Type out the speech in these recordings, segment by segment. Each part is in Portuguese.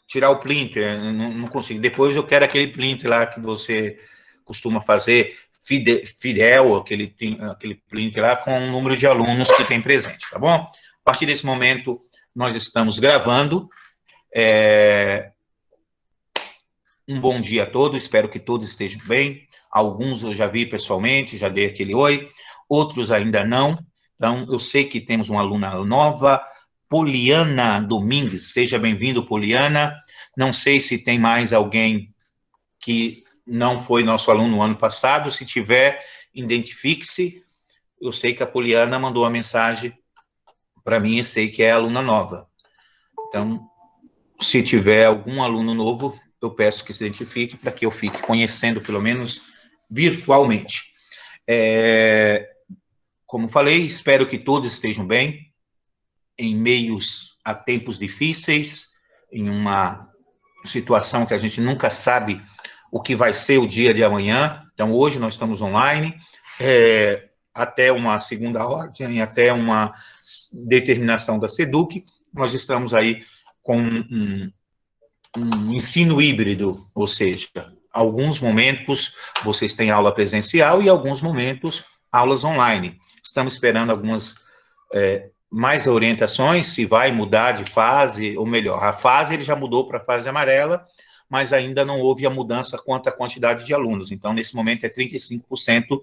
tirar o print, não consigo. Depois eu quero aquele print lá que você costuma fazer, fidel, aquele print lá com o número de alunos que tem presente, tá bom? A partir desse momento, nós estamos gravando. Um bom dia a todos, espero que todos estejam bem. Alguns eu já vi pessoalmente, já dei aquele oi, outros ainda não. Então, eu sei que temos uma aluna nova, Poliana Domingues. Seja bem-vindo, Poliana. Não sei se tem mais alguém que não foi nosso aluno no ano passado. Se tiver, identifique-se. Eu sei que a Poliana mandou uma mensagem para mim e sei que é aluna nova. Então, se tiver algum aluno novo, eu peço que se identifique para que eu fique conhecendo, pelo menos virtualmente. Como falei, espero que todos estejam bem, em meios a tempos difíceis, em uma situação que a gente nunca sabe o que vai ser o dia de amanhã. Então, hoje nós estamos online, até uma segunda ordem, até uma determinação da SEDUC, nós estamos aí com um ensino híbrido, ou seja, alguns momentos vocês têm aula presencial e alguns momentos aulas online. Estamos esperando algumas mais orientações, se vai mudar de fase, ou melhor, a fase ele já mudou para a fase amarela, mas ainda não houve a mudança quanto à quantidade de alunos. Então, nesse momento, é 35%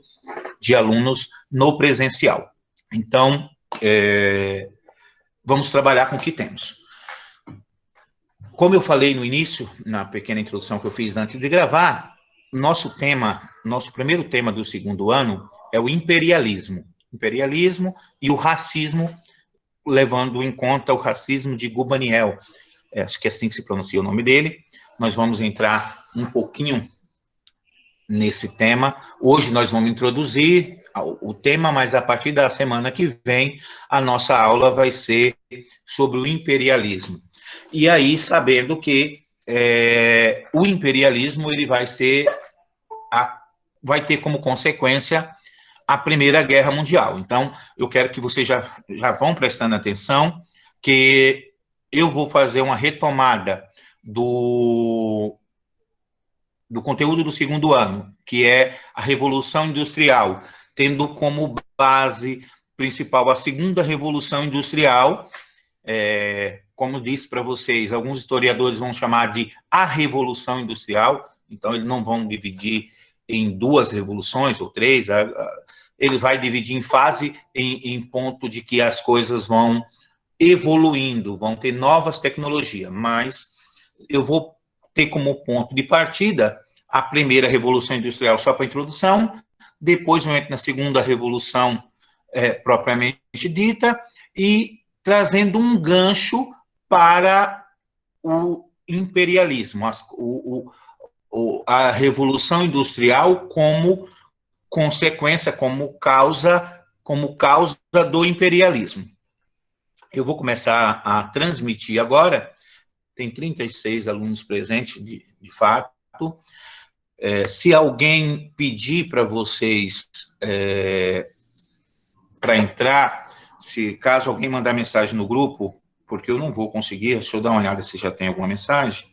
de alunos no presencial. Então, vamos trabalhar com o que temos. Como eu falei no início, na pequena introdução que eu fiz antes de gravar, nosso primeiro tema do segundo ano é o imperialismo. Imperialismo e o racismo, levando em conta o racismo de Gubaniel. Acho que é assim que se pronuncia o nome dele. Nós vamos entrar um pouquinho nesse tema. Hoje nós vamos introduzir o tema, mas a partir da semana que vem, a nossa aula vai ser sobre o imperialismo. E aí, sabendo que o imperialismo ele vai ter como consequência a Primeira Guerra Mundial. Então, eu quero que vocês já vão prestando atenção, que eu vou fazer uma retomada do conteúdo do segundo ano, que é a Revolução Industrial, tendo como base principal a Segunda Revolução Industrial. Como disse para vocês, alguns historiadores vão chamar de a Revolução Industrial, então eles não vão dividir em duas revoluções ou três, ele vai dividir em fase, em ponto de que as coisas vão evoluindo, vão ter novas tecnologias, mas eu vou ter como ponto de partida a primeira Revolução Industrial, só para introdução, depois eu entro na segunda Revolução propriamente dita, e trazendo um gancho para o imperialismo, a Revolução Industrial como consequência, como causa do imperialismo. Eu vou começar a transmitir agora, tem 36 alunos presentes, de fato. Se alguém pedir para vocês para entrar, caso alguém mandar mensagem no grupo, porque eu não vou conseguir, deixa eu dar uma olhada se já tem alguma mensagem.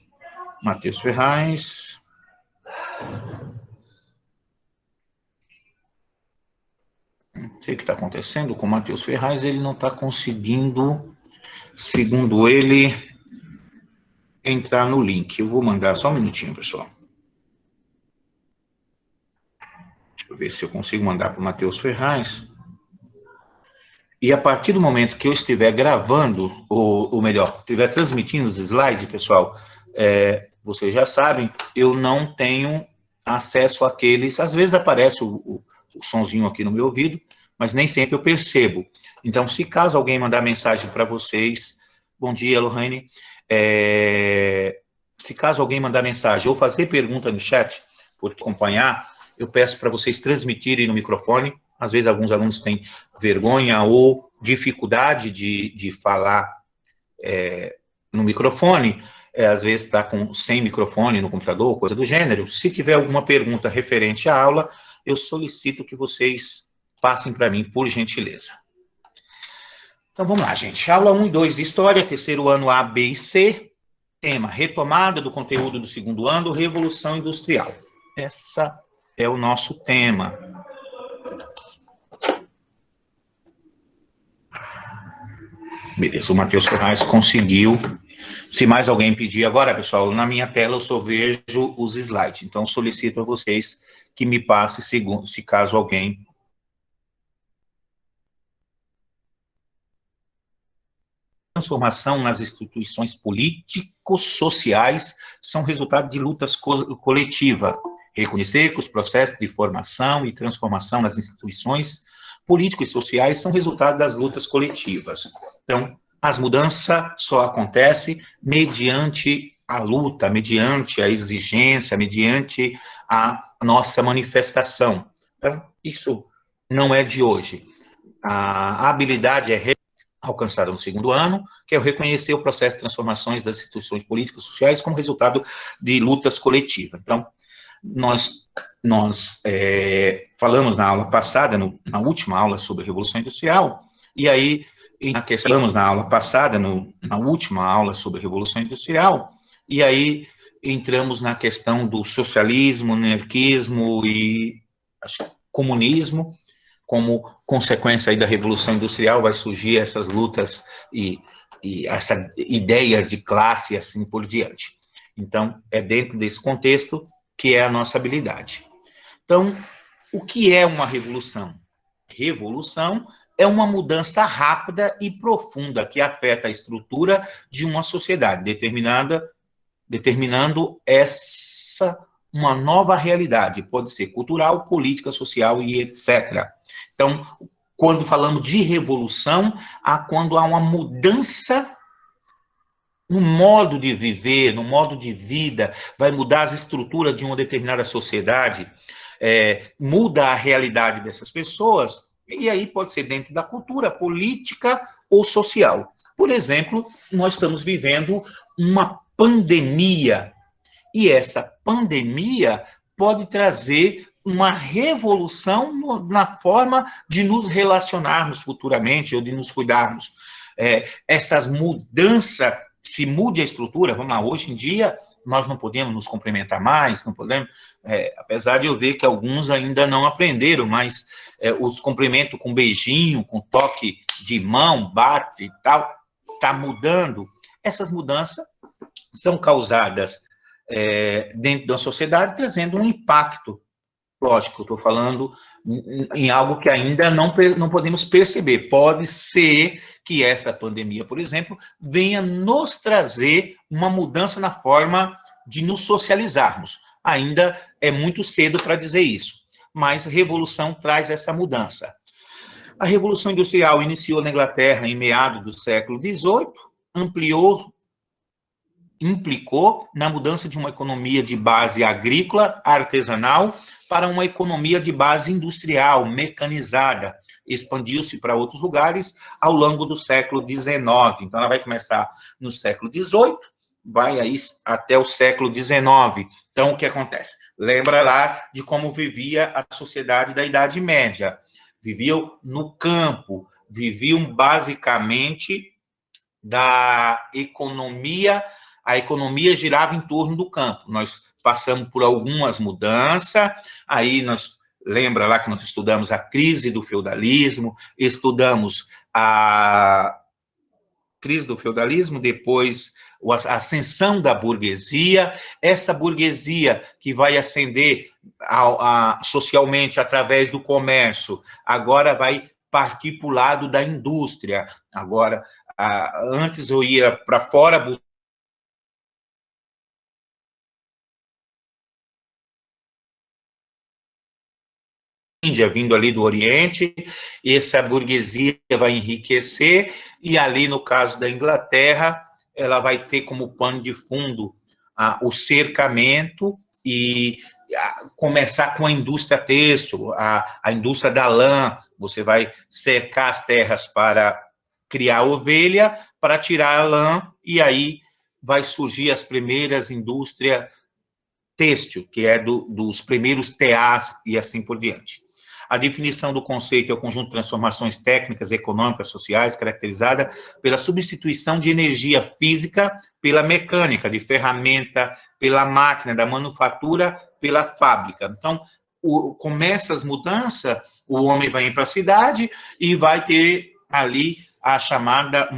Matheus Ferraz. Não sei o que está acontecendo com o Matheus Ferraz, ele não está conseguindo, segundo ele, entrar no link. Eu vou mandar só um minutinho, pessoal. Deixa eu ver se eu consigo mandar para o Matheus Ferraz. E a partir do momento que eu estiver gravando, ou melhor, estiver transmitindo os slides, pessoal, vocês já sabem, eu não tenho acesso àqueles, às vezes aparece o sonzinho aqui no meu ouvido, mas nem sempre eu percebo. Então, se caso alguém mandar mensagem para vocês, bom dia, Lohane, se caso alguém mandar mensagem ou fazer pergunta no chat, por acompanhar, eu peço para vocês transmitirem no microfone. Às vezes, alguns alunos têm vergonha ou dificuldade de falar no microfone, às vezes está sem microfone no computador, coisa do gênero. Se tiver alguma pergunta referente à aula, eu solicito que vocês passem para mim, por gentileza. Então, vamos lá, gente. Aula 1 e 2 de História, terceiro ano A, B e C. Tema, retomada do conteúdo do segundo ano, Revolução Industrial. Essa é o nosso tema. Beleza, o Matheus Ferraz conseguiu. Se mais alguém pedir agora, pessoal, na minha tela eu só vejo os slides. Então, solicito a vocês que me passe se caso alguém... Transformação nas instituições políticos-sociais são resultado de lutas coletivas. Reconhecer que os processos de formação e transformação nas instituições políticas e sociais são resultado das lutas coletivas. Então, as mudanças só acontecem mediante a luta, mediante a exigência, mediante a nossa manifestação. Então, isso não é de hoje. A habilidade é alcançada no segundo ano, que é o reconhecer o processo de transformações das instituições políticas e sociais como resultado de lutas coletivas. Então, nós falamos na aula passada, na última aula sobre Revolução Industrial, e aí, falamos na aula passada, na última aula sobre Revolução Industrial, e aí entramos na questão do socialismo, anarquismo e comunismo. Como consequência aí da Revolução Industrial, vai surgir essas lutas e essas ideias de classe e assim por diante. Então, é dentro desse contexto que é a nossa habilidade. Então, o que é uma revolução? Revolução é uma mudança rápida e profunda que afeta a estrutura de uma sociedade, determinando uma nova realidade, pode ser cultural, política, social e etc. Então, quando falamos de revolução, quando há uma mudança no modo de viver, no modo de vida, vai mudar as estruturas de uma determinada sociedade, muda a realidade dessas pessoas, e aí pode ser dentro da cultura, política ou social. Por exemplo, nós estamos vivendo uma pandemia, e essa pandemia pode trazer uma revolução na forma de nos relacionarmos futuramente ou de nos cuidarmos. Essas mudanças, se mude a estrutura, vamos lá, hoje em dia nós não podemos nos cumprimentar mais, não podemos, apesar de eu ver que alguns ainda não aprenderam, mas os cumprimentos com beijinho, com toque de mão, bate e tal, está mudando. Essas mudanças são causadas dentro da sociedade, trazendo um impacto. Lógico, eu estou falando em algo que ainda não podemos perceber. Pode ser que essa pandemia, por exemplo, venha nos trazer uma mudança na forma de nos socializarmos. Ainda é muito cedo para dizer isso, mas a revolução traz essa mudança. A Revolução Industrial iniciou na Inglaterra em meados do século XVIII, implicou na mudança de uma economia de base agrícola, artesanal, para uma economia de base industrial, mecanizada. Expandiu-se para outros lugares ao longo do século XIX. Então, ela vai começar no século XVIII, vai aí até o século XIX. Então, o que acontece? Lembra lá de como vivia a sociedade da Idade Média. Viviam no campo, viviam basicamente da economia. A economia girava em torno do campo. Nós passamos por algumas mudanças, aí lembra lá que nós estudamos a crise do feudalismo, estudamos a crise do feudalismo, depois a ascensão da burguesia, essa burguesia que vai ascender socialmente através do comércio, agora vai partir para o lado da indústria. Agora, antes eu ia para fora Índia, vindo ali do Oriente, essa burguesia vai enriquecer, e ali, no caso da Inglaterra, ela vai ter como pano de fundo o cercamento e começar com a indústria têxtil, a indústria da lã. Você vai cercar as terras para criar ovelha, para tirar a lã, e aí vai surgir as primeiras indústrias têxtil, que é dos primeiros teás e assim por diante. A definição do conceito é o conjunto de transformações técnicas, econômicas, sociais, caracterizada pela substituição de energia física pela mecânica, de ferramenta, pela máquina, da manufatura, pela fábrica. Então, começa as mudanças, o homem vai ir para a cidade e vai ter ali a chamada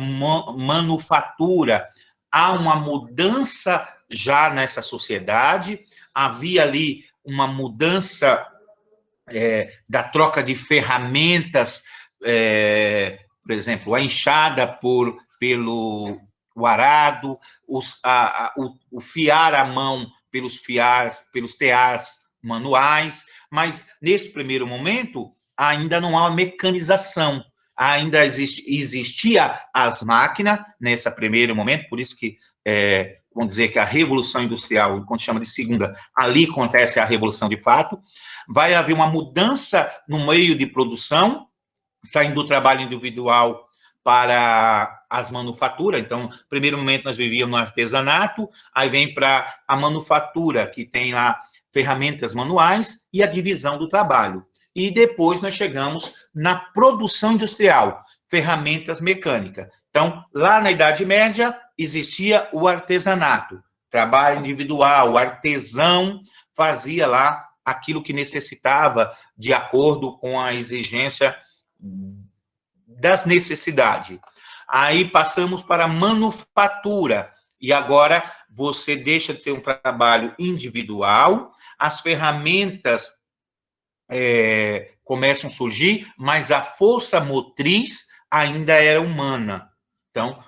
manufatura. Há uma mudança já nessa sociedade, havia ali uma mudança da troca de ferramentas, por exemplo, a enxada pelo o arado, o fiar à mão pelos teares manuais, mas nesse primeiro momento ainda não há uma mecanização, ainda existia as máquinas nesse primeiro momento, por isso que vamos dizer que a Revolução Industrial, quando chama de segunda, ali acontece a Revolução de fato, vai haver uma mudança no meio de produção, saindo do trabalho individual para as manufaturas. Então, no primeiro momento nós vivíamos no artesanato, aí vem para a manufatura, que tem lá ferramentas manuais e a divisão do trabalho. E depois nós chegamos na produção industrial, ferramentas mecânicas. Então, lá na Idade Média, existia o artesanato, trabalho individual, o artesão fazia lá aquilo que necessitava de acordo com a exigência das necessidades. Aí passamos para a manufatura, e agora você deixa de ser um trabalho individual, as ferramentas começam a surgir, mas a força motriz ainda era humana. Então,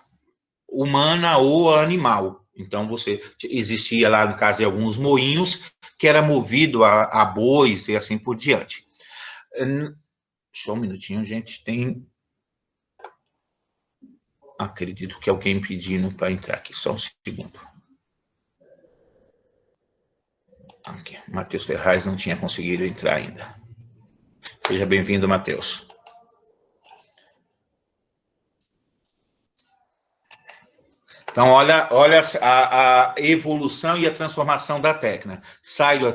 humana ou animal. Então, existia lá, no caso de alguns moinhos, que era movido a bois e assim por diante. Só um minutinho, gente, tem... Acredito que alguém pedindo para entrar aqui, só um segundo. Aqui, Matheus Ferraz não tinha conseguido entrar ainda. Seja bem-vindo, Matheus. Então, olha a evolução e a transformação da técnica. Sai do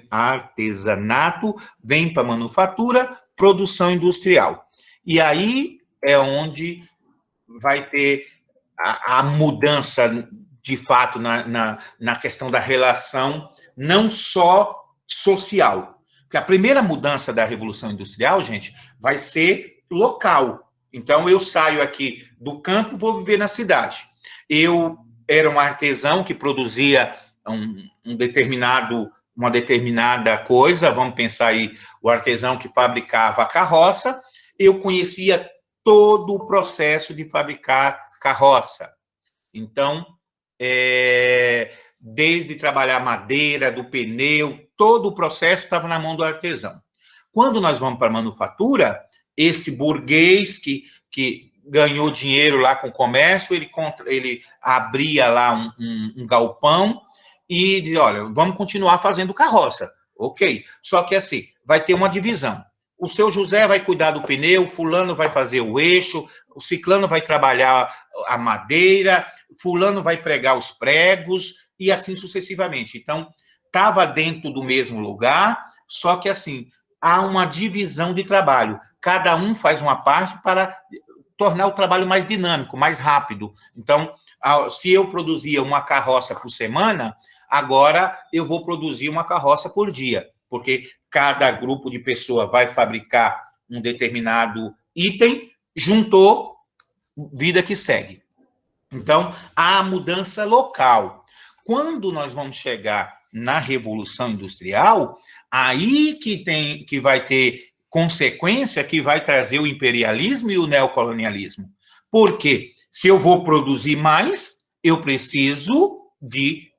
artesanato, vem para a manufatura, produção industrial. E aí é onde vai ter a mudança, de fato, na questão da relação, não só social. Porque a primeira mudança da Revolução Industrial, gente, vai ser local. Então, eu saio aqui do campo, vou viver na cidade. Eu era um artesão que produzia uma determinada coisa, vamos pensar aí, o artesão que fabricava a carroça, eu conhecia todo o processo de fabricar carroça. Então, desde trabalhar madeira, do pneu, todo o processo estava na mão do artesão. Quando nós vamos para a manufatura, esse burguês que ganhou dinheiro lá com o comércio, ele abria lá um galpão e dizia, olha, vamos continuar fazendo carroça. Ok, só que assim, vai ter uma divisão. O seu José vai cuidar do pneu, o fulano vai fazer o eixo, o ciclano vai trabalhar a madeira, fulano vai pregar os pregos, e assim sucessivamente. Então, estava dentro do mesmo lugar, só que assim, há uma divisão de trabalho. Cada um faz uma parte para tornar o trabalho mais dinâmico, mais rápido. Então, se eu produzia uma carroça por semana, agora eu vou produzir uma carroça por dia, porque cada grupo de pessoa vai fabricar um determinado item, juntou, vida que segue. Então, há a mudança local. Quando nós vamos chegar na Revolução Industrial, aí que vai ter consequência, que vai trazer o imperialismo e o neocolonialismo. Porque se eu vou produzir mais, eu preciso de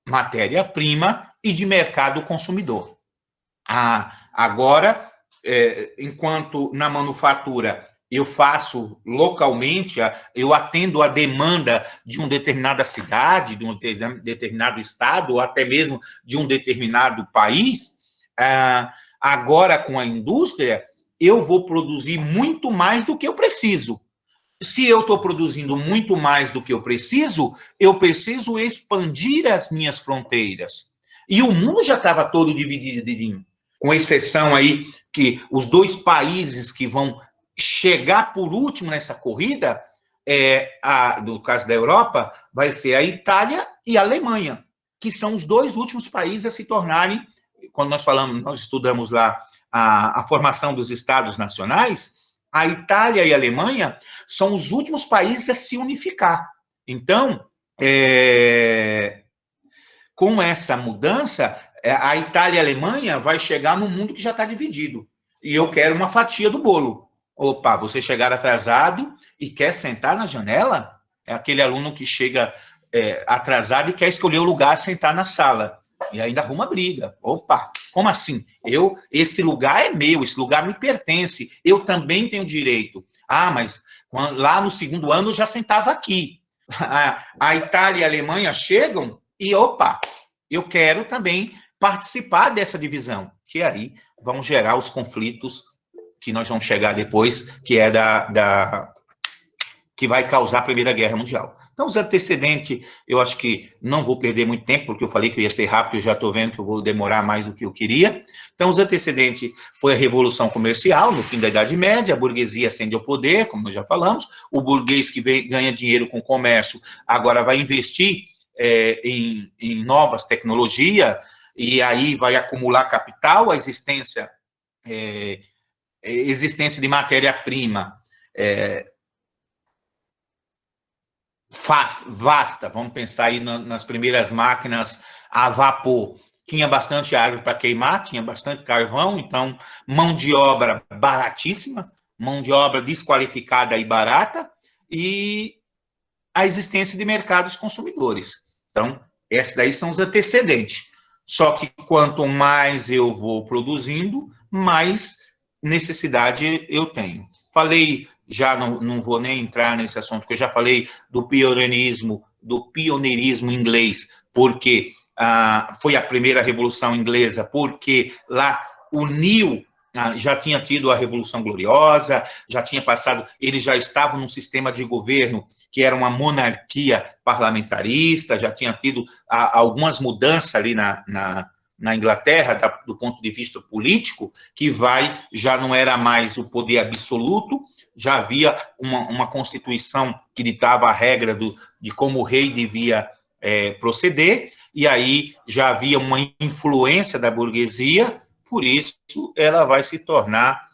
matéria-prima e de mercado consumidor. Agora, enquanto na manufatura eu faço localmente, eu atendo a demanda de uma determinada cidade, de um determinado estado, ou até mesmo de um determinado país, agora com a indústria, eu vou produzir muito mais do que eu preciso. Se eu estou produzindo muito mais do que eu preciso expandir as minhas fronteiras. E o mundo já estava todo dividido. com exceção aí que os dois países que vão chegar por último nessa corrida, no caso da Europa, vai ser a Itália e a Alemanha, que são os dois últimos países a se tornarem, quando nós estudamos lá a formação dos Estados nacionais, a Itália e a Alemanha são os últimos países a se unificar. Então, com essa mudança, a Itália e a Alemanha vai chegar num mundo que já está dividido. E eu quero uma fatia do bolo. Opa, você chegar atrasado e quer sentar na janela? É aquele aluno que chega atrasado e quer escolher o lugar, sentar na sala. E ainda arruma briga. Opa, como assim? Esse lugar é meu, esse lugar me pertence. Eu também tenho direito. Ah, mas lá no segundo ano eu já sentava aqui. A Itália e a Alemanha chegam e, opa, eu quero também participar dessa divisão, que aí vão gerar os conflitos que nós vamos chegar depois, que é que vai causar a Primeira Guerra Mundial. Então, os antecedentes, eu acho que não vou perder muito tempo, porque eu falei que eu ia ser rápido, eu já estou vendo que eu vou demorar mais do que eu queria. Então, os antecedentes foi a Revolução Comercial, no fim da Idade Média, a burguesia ascende ao poder, como nós já falamos, o burguês que ganha dinheiro com o comércio agora vai investir em novas tecnologias, e aí vai acumular capital, a existência de matéria-prima vasta, vamos pensar aí nas primeiras máquinas a vapor, tinha bastante árvore para queimar, tinha bastante carvão, então mão de obra baratíssima, mão de obra desqualificada e barata, e a existência de mercados consumidores. Então, esses daí são os antecedentes. Só que quanto mais eu vou produzindo, mais necessidade eu tenho. Falei, já não vou nem entrar nesse assunto, porque eu já falei do pioneirismo inglês, porque foi a primeira Revolução Inglesa, porque lá uniu, já tinha tido a Revolução Gloriosa, já tinha passado, eles já estavam num sistema de governo que era uma monarquia parlamentarista, já tinha tido algumas mudanças ali na Inglaterra, do ponto de vista político, que já não era mais o poder absoluto, já havia uma Constituição que ditava a regra de como o rei devia proceder, e aí já havia uma influência da burguesia, por isso ela vai se tornar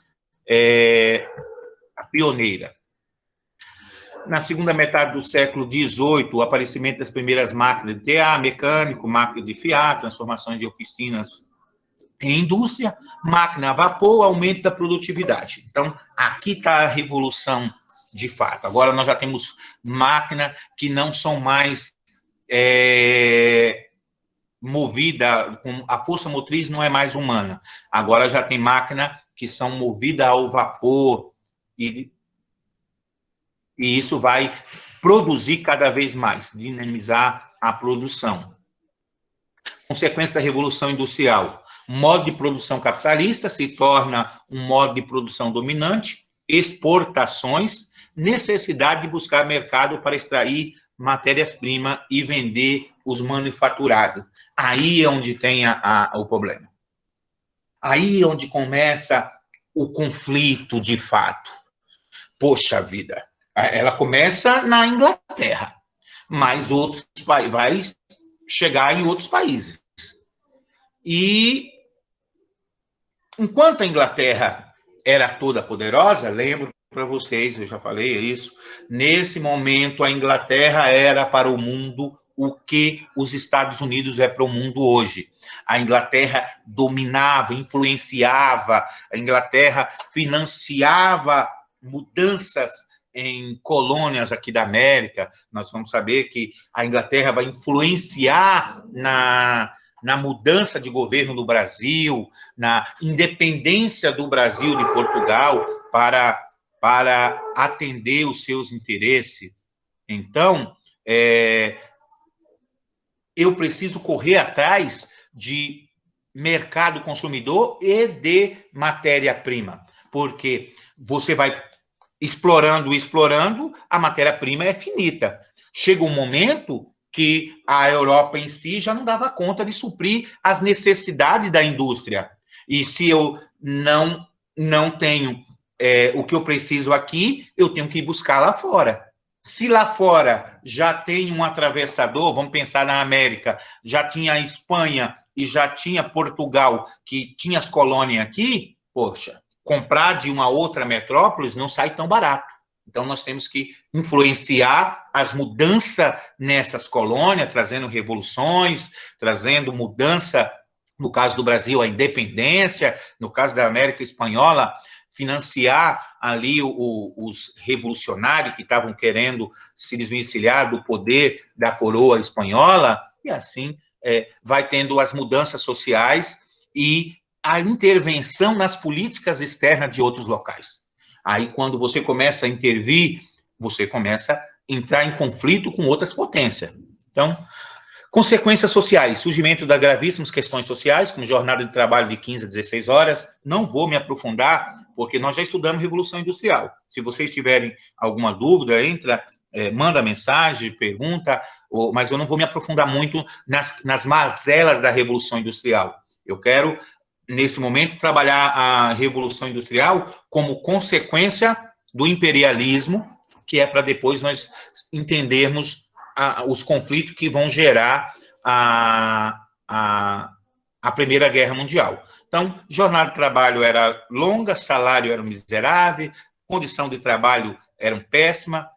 a pioneira. Na segunda metade do século XVIII, o aparecimento das primeiras máquinas de tear, mecânico, máquina de fiar, transformações de oficinas em indústria, máquina a vapor, aumento da produtividade. Então, aqui está a revolução de fato. Agora nós já temos máquinas que não são mais movida, a força motriz não é mais humana. Agora já tem máquina que são movidas ao vapor e isso vai produzir cada vez mais, dinamizar a produção. Consequência da Revolução Industrial. Modo de produção capitalista se torna um modo de produção dominante, exportações, necessidade de buscar mercado para extrair matérias-primas e vender os manufaturados. Aí é onde tem o problema. Aí é onde começa o conflito de fato. Poxa vida, ela começa na Inglaterra, mas vai chegar em outros países. E enquanto a Inglaterra era toda poderosa, lembro para vocês, eu já falei isso, nesse momento a Inglaterra era para o mundo o que os Estados Unidos é para o mundo hoje. A Inglaterra dominava, influenciava, a Inglaterra financiava mudanças em colônias aqui da América. Nós vamos saber que a Inglaterra vai influenciar na mudança de governo no Brasil, na independência do Brasil de Portugal para atender os seus interesses. Então, eu preciso correr atrás de mercado consumidor e de matéria-prima, porque você vai explorando, a matéria-prima é finita. Chega um momento que a Europa em si já não dava conta de suprir as necessidades da indústria. E se eu não tenho o que eu preciso aqui, eu tenho que buscar lá fora. Se lá fora já tem um atravessador, vamos pensar na América, já tinha a Espanha e já tinha Portugal, que tinha as colônias aqui, poxa, comprar de uma outra metrópole não sai tão barato. Então, nós temos que influenciar as mudanças nessas colônias, trazendo revoluções, trazendo mudança, no caso do Brasil, a independência, no caso da América Espanhola, financiar ali os revolucionários que estavam querendo se desvencilhar do poder da coroa espanhola, e assim vai tendo as mudanças sociais e a intervenção nas políticas externas de outros locais. Aí, quando você começa a intervir, você começa a entrar em conflito com outras potências. Então, consequências sociais, surgimento das gravíssimas questões sociais, como jornada de trabalho de 15 a 16 horas. Não vou me aprofundar, porque nós já estudamos Revolução Industrial. Se vocês tiverem alguma dúvida, manda mensagem, pergunta, mas eu não vou me aprofundar muito nas mazelas da Revolução Industrial. Eu quero, nesse momento, trabalhar a Revolução Industrial como consequência do imperialismo, que é para depois nós entendermos os conflitos que vão gerar a Primeira Guerra Mundial. Então, jornada de trabalho era longa, salário era miserável, condição de trabalho eram péssima,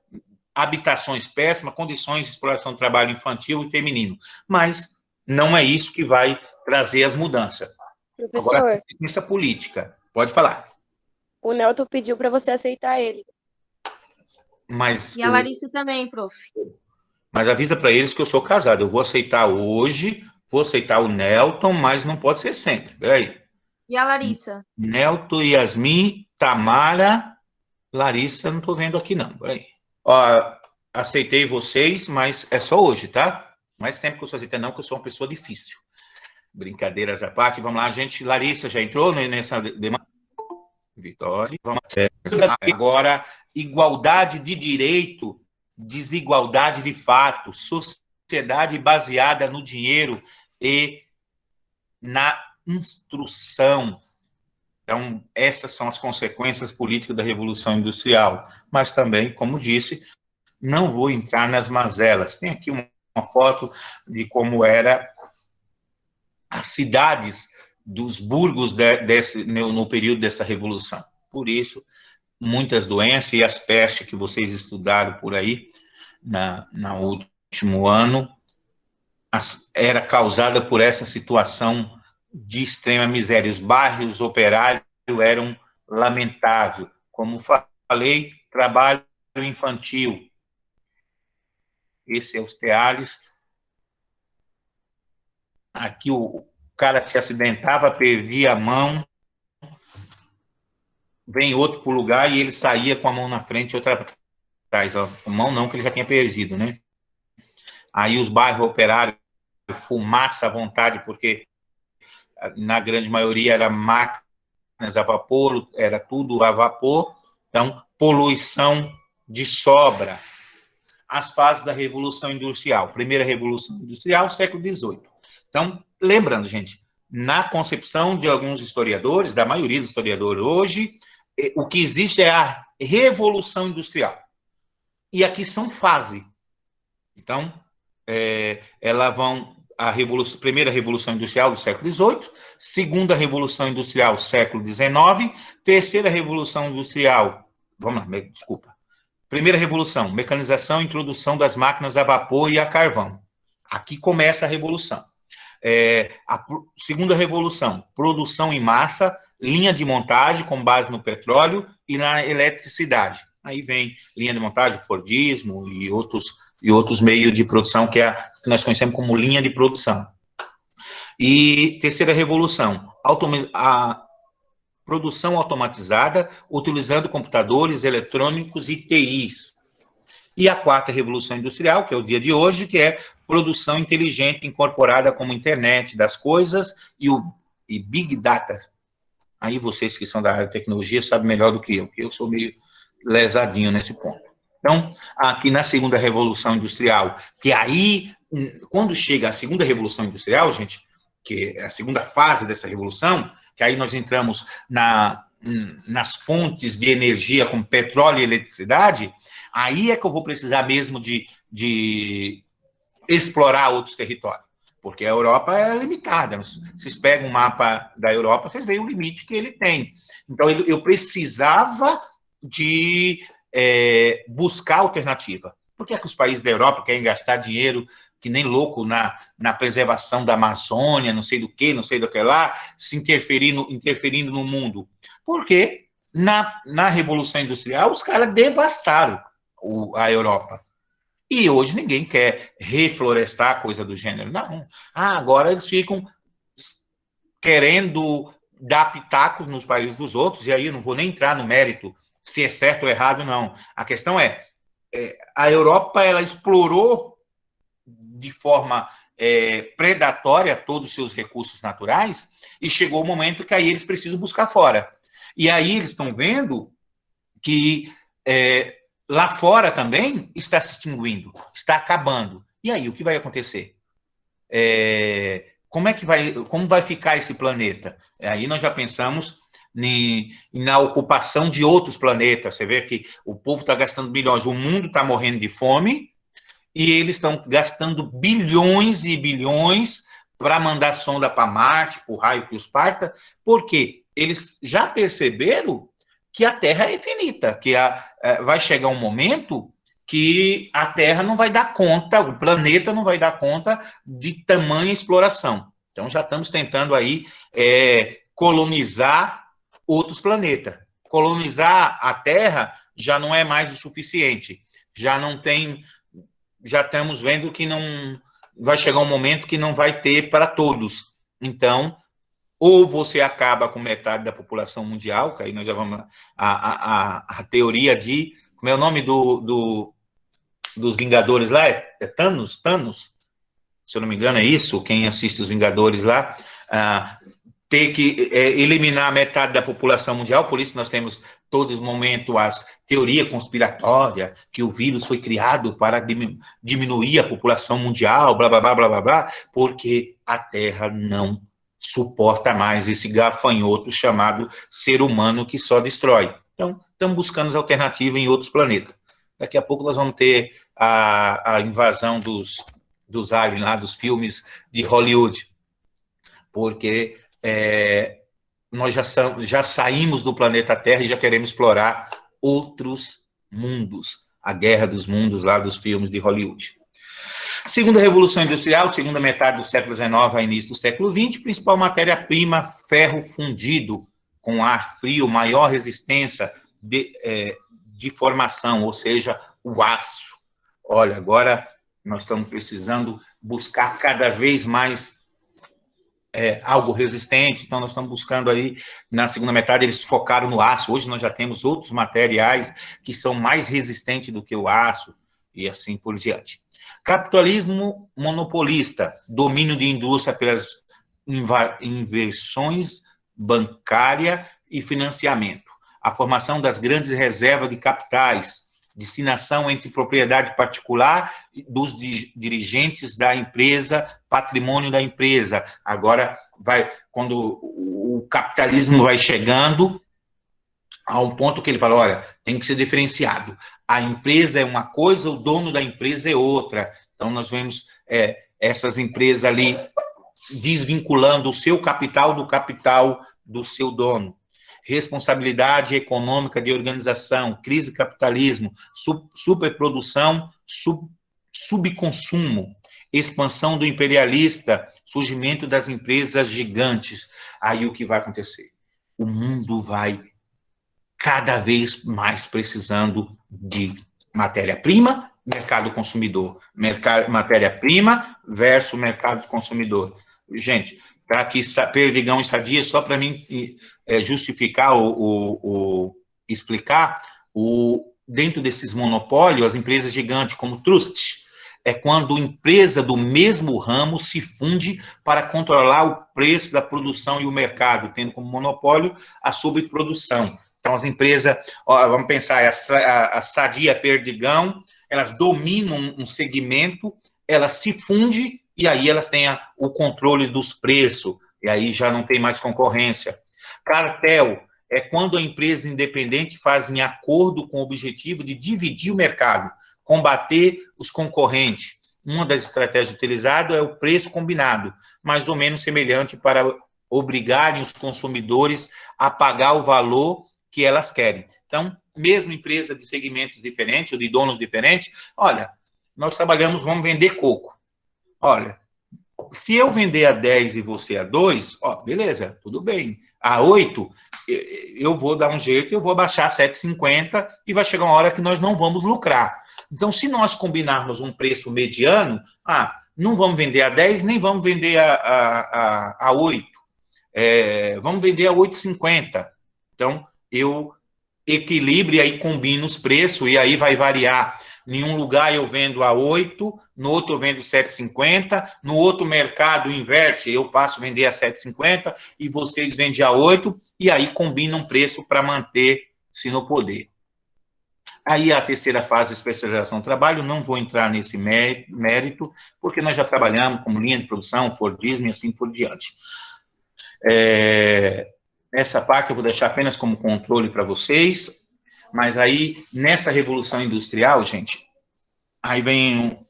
habitações péssimas, condições de exploração de trabalho infantil e feminino. Mas não é isso que vai trazer as mudanças. Professor, agora, a consequência política. Pode falar. O Nelton pediu para você aceitar ele. Mas, e a Larissa também, prof. Mas avisa para eles que eu sou casado. Eu vou aceitar hoje, vou aceitar o Nelton, mas não pode ser sempre. Peraí. E a Larissa? Nelton, Yasmin, Tamara, Larissa, não estou vendo aqui não. Peraí. Ó, aceitei vocês, mas é só hoje, tá? Não é sempre que eu sou aceitando, não, que eu sou uma pessoa difícil. Brincadeiras à parte. Vamos lá, gente. Larissa já entrou nessa demanda? Vitória. Vamos lá. Agora, igualdade de direito, desigualdade de fato, sociedade baseada no dinheiro e na instrução. Então, essas são as consequências políticas da Revolução Industrial. Mas também, como disse, não vou entrar nas mazelas. Tem aqui uma foto de como era as cidades dos burgos no período dessa Revolução. Por isso, muitas doenças e as pestes que vocês estudaram por aí, no último ano, era causada por essa situação de extrema miséria. Os bairros operários eram lamentáveis. Como falei, trabalho infantil. Esse é os teares. Aqui o cara se acidentava, perdia a mão, vem outro para o lugar e ele saía com a mão na frente e outra atrás. A mão não, que ele já tinha perdido, né? Aí os bairros operários, fumaça à vontade, porque na grande maioria era máquinas a vapor, era tudo a vapor, então poluição de sobra. As fases da Revolução Industrial. Primeira Revolução Industrial, século XVIII. Então, lembrando, gente, na concepção de alguns historiadores, da maioria dos historiadores hoje, o que existe é a Revolução Industrial. E aqui são fases. Então, elas vão primeira Revolução Industrial do século XVIII, segunda Revolução Industrial, século XIX, terceira Revolução Industrial, primeira Revolução, mecanização e introdução das máquinas a vapor e a carvão. Aqui começa a Revolução. A segunda Revolução, produção em massa, linha de montagem com base no petróleo e na eletricidade. Aí vem linha de montagem, Fordismo e outros meios de produção que nós conhecemos como linha de produção. E terceira Revolução, a produção automatizada, utilizando computadores eletrônicos e TIs. E a quarta Revolução Industrial, que é o dia de hoje, que é produção inteligente incorporada como internet das coisas e Big Data. Aí vocês que são da área de tecnologia sabem melhor do que eu, porque eu sou meio lesadinho nesse ponto. Então, aqui na segunda Revolução Industrial, que aí, quando chega a segunda Revolução Industrial, gente, que é a segunda fase dessa revolução, que aí nós entramos nas fontes de energia como petróleo e eletricidade, aí é que eu vou precisar mesmo de explorar outros territórios, porque a Europa é limitada. Vocês pegam um mapa da Europa, vocês veem o limite que ele tem. Então, eu precisava de buscar alternativa. Por que é que os países da Europa querem gastar dinheiro que nem louco na preservação da Amazônia, não sei do que lá, se interferindo no mundo? Porque na Revolução Industrial os caras devastaram a Europa. E hoje ninguém quer reflorestar coisa do gênero. Não. Agora eles ficam querendo dar pitacos nos países dos outros, e aí eu não vou nem entrar no mérito se é certo ou errado, não. A questão a Europa ela explorou de forma predatória todos os seus recursos naturais e chegou o momento que aí eles precisam buscar fora. E aí eles estão vendo que lá fora também está se extinguindo, está acabando. E aí o que vai acontecer? Como vai ficar esse planeta? Aí nós já pensamos na ocupação de outros planetas. Você vê que o povo está gastando bilhões, o mundo está morrendo de fome, e eles estão gastando bilhões e bilhões para mandar sonda para Marte, para o raio que os parta, porque eles já perceberam que a Terra é infinita, que vai chegar um momento que a Terra não vai dar conta, o planeta não vai dar conta de tamanha exploração. Então, já estamos tentando aí colonizar outros planetas. Colonizar a Terra já não é mais o suficiente. Já estamos vendo que não vai chegar um momento que não vai ter para todos. Então, ou você acaba com metade da população mundial, que aí nós já vamos a teoria de... Como é o nome dos Vingadores lá? É Thanos? Thanos? Se eu não me engano é isso, quem assiste os Vingadores lá... ter que eliminar metade da população mundial, por isso nós temos todo momento as teoria conspiratória, que o vírus foi criado para diminuir a população mundial, blá, blá, blá, blá, blá, blá, porque a Terra não suporta mais esse gafanhoto chamado ser humano que só destrói. Então, estamos buscando alternativas em outros planetas. Daqui a pouco nós vamos ter a invasão dos aliens lá, dos filmes de Hollywood, porque... nós já saímos do planeta Terra e já queremos explorar outros mundos. A guerra dos mundos lá dos filmes de Hollywood. Segunda Revolução Industrial, segunda metade do século XIX a início do século XX, principal matéria-prima, ferro fundido com ar frio, maior resistência de formação, ou seja, o aço. Olha, agora nós estamos precisando buscar cada vez mais algo resistente, então nós estamos buscando aí, na segunda metade eles focaram no aço, hoje nós já temos outros materiais que são mais resistentes do que o aço, e assim por diante. Capitalismo monopolista, domínio de indústria pelas inversões bancária e financiamento, a formação das grandes reservas de capitais, destinação entre propriedade particular dos dirigentes da empresa, patrimônio da empresa. Agora, quando o capitalismo vai chegando a um ponto que ele fala, olha, tem que ser diferenciado. A empresa é uma coisa, o dono da empresa é outra. Então, nós vemos essas empresas ali desvinculando o seu capital do capital do seu dono. Responsabilidade econômica de organização, crise capitalismo, superprodução, subconsumo, expansão do imperialista, surgimento das empresas gigantes. Aí o que vai acontecer? O mundo vai cada vez mais precisando de matéria-prima, mercado consumidor. Matéria-prima versus mercado consumidor. Gente, tá aqui Perdigão e Sadia, só para mim justificar explicar, dentro desses monopólios, as empresas gigantes como Trust, é quando empresa do mesmo ramo se funde para controlar o preço da produção e o mercado, tendo como monopólio a sobreprodução. Então, as empresas, vamos pensar, a Sadia, Perdigão, elas dominam um segmento, elas se fundem, e aí elas têm o controle dos preços, e aí já não tem mais concorrência. Cartel é quando a empresa independente faz em acordo com o objetivo de dividir o mercado, combater os concorrentes. Uma das estratégias utilizadas é o preço combinado, mais ou menos semelhante para obrigarem os consumidores a pagar o valor que elas querem. Então, mesmo empresa de segmentos diferentes, ou de donos diferentes, olha, nós trabalhamos, vamos vender coco. Olha, se eu vender a 10 e você a 2, ó, beleza, tudo bem. A 8, eu vou dar um jeito, eu vou baixar a 7,50 e vai chegar uma hora que nós não vamos lucrar. Então, se nós combinarmos um preço mediano, não vamos vender a 10, nem vamos vender a 8. Vamos vender a 8,50. Então, eu equilibro e aí combino os preços e aí vai variar. Em um lugar eu vendo a 8, no outro eu vendo 7,50, no outro mercado inverte, eu passo a vender a 7,50 e vocês vendem a 8 e aí combinam um preço para manter-se no poder. Aí a terceira fase de especialização do trabalho, não vou entrar nesse mérito, porque nós já trabalhamos como linha de produção, Fordismo e assim por diante. Essa parte eu vou deixar apenas como controle para vocês, mas aí, nessa revolução industrial, gente, aí vem,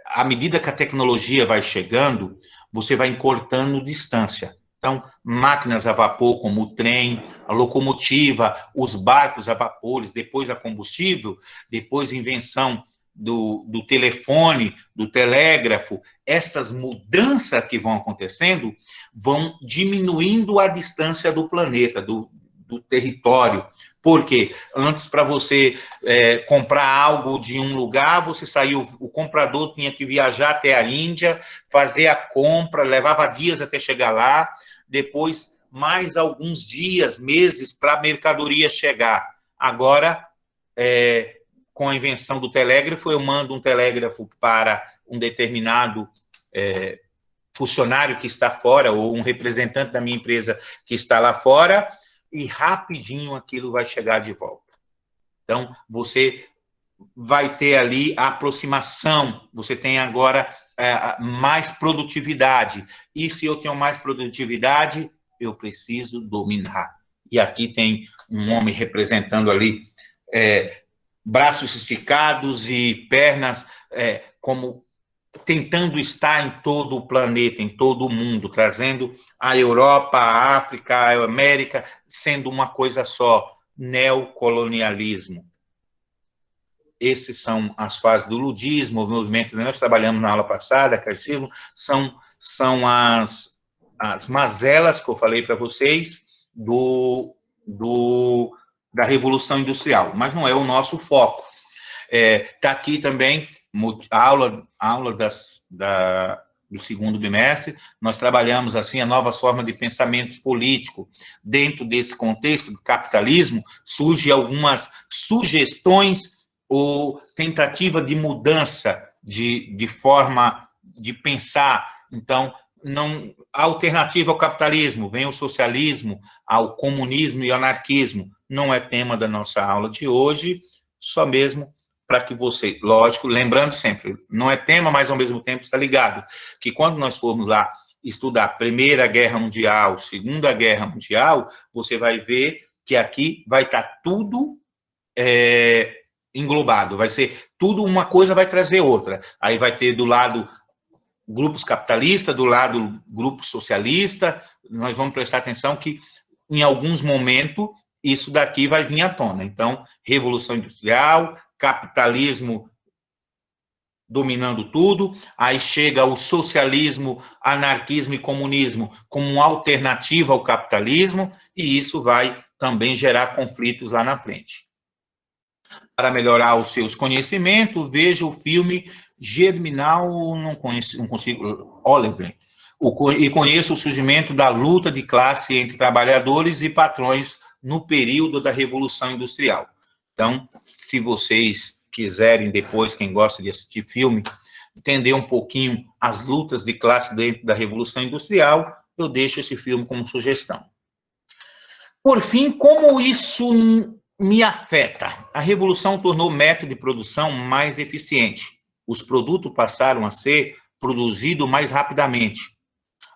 à medida que a tecnologia vai chegando, você vai encurtando distância. Então, máquinas a vapor, como o trem, a locomotiva, os barcos a vapores, depois a combustível, depois a invenção do telefone, do telégrafo, essas mudanças que vão acontecendo vão diminuindo a distância do planeta, do território. Porque antes, para você comprar algo de um lugar, você saiu, o comprador tinha que viajar até a Índia, fazer a compra, levava dias até chegar lá, depois mais alguns dias, meses, para a mercadoria chegar. Agora, com a invenção do telégrafo, eu mando um telégrafo para um determinado funcionário que está fora, ou um representante da minha empresa que está lá fora, e rapidinho aquilo vai chegar de volta. Então, você vai ter ali a aproximação, você tem agora mais produtividade. E se eu tenho mais produtividade, eu preciso dominar. E aqui tem um homem representando ali braços esticados e pernas como tentando estar em todo o planeta, em todo o mundo, trazendo a Europa, a África, a América, sendo uma coisa só, neocolonialismo. Essas são as fases do ludismo, o movimento que nós trabalhamos na aula passada, carcismo, são as mazelas que eu falei para vocês da Revolução Industrial, mas não é o nosso foco. Está aqui também a aula do segundo bimestre, nós trabalhamos assim a nova forma de pensamento político. Dentro desse contexto do capitalismo, surgem algumas sugestões ou tentativa de mudança de forma de pensar. Então, a alternativa ao capitalismo, vem o socialismo, ao comunismo e ao anarquismo. Não é tema da nossa aula de hoje, só mesmo para que você, lógico, lembrando sempre, não é tema, mas ao mesmo tempo está ligado, que quando nós formos lá estudar Primeira Guerra Mundial, Segunda Guerra Mundial, você vai ver que aqui vai estar tudo englobado, vai ser tudo, uma coisa vai trazer outra. Aí vai ter do lado grupos capitalistas, do lado grupo socialista, nós vamos prestar atenção que em alguns momentos isso daqui vai vir à tona. Então, Revolução Industrial, capitalismo dominando tudo, aí chega o socialismo, anarquismo e comunismo como uma alternativa ao capitalismo, e isso vai também gerar conflitos lá na frente. Para melhorar os seus conhecimentos, veja o filme Germinal, não consigo, Oliver, e conheça o surgimento da luta de classe entre trabalhadores e patrões no período da Revolução Industrial. Então, se vocês quiserem depois, quem gosta de assistir filme, entender um pouquinho as lutas de classe dentro da Revolução Industrial, eu deixo esse filme como sugestão. Por fim, como isso me afeta? A Revolução tornou o método de produção mais eficiente. Os produtos passaram a ser produzidos mais rapidamente.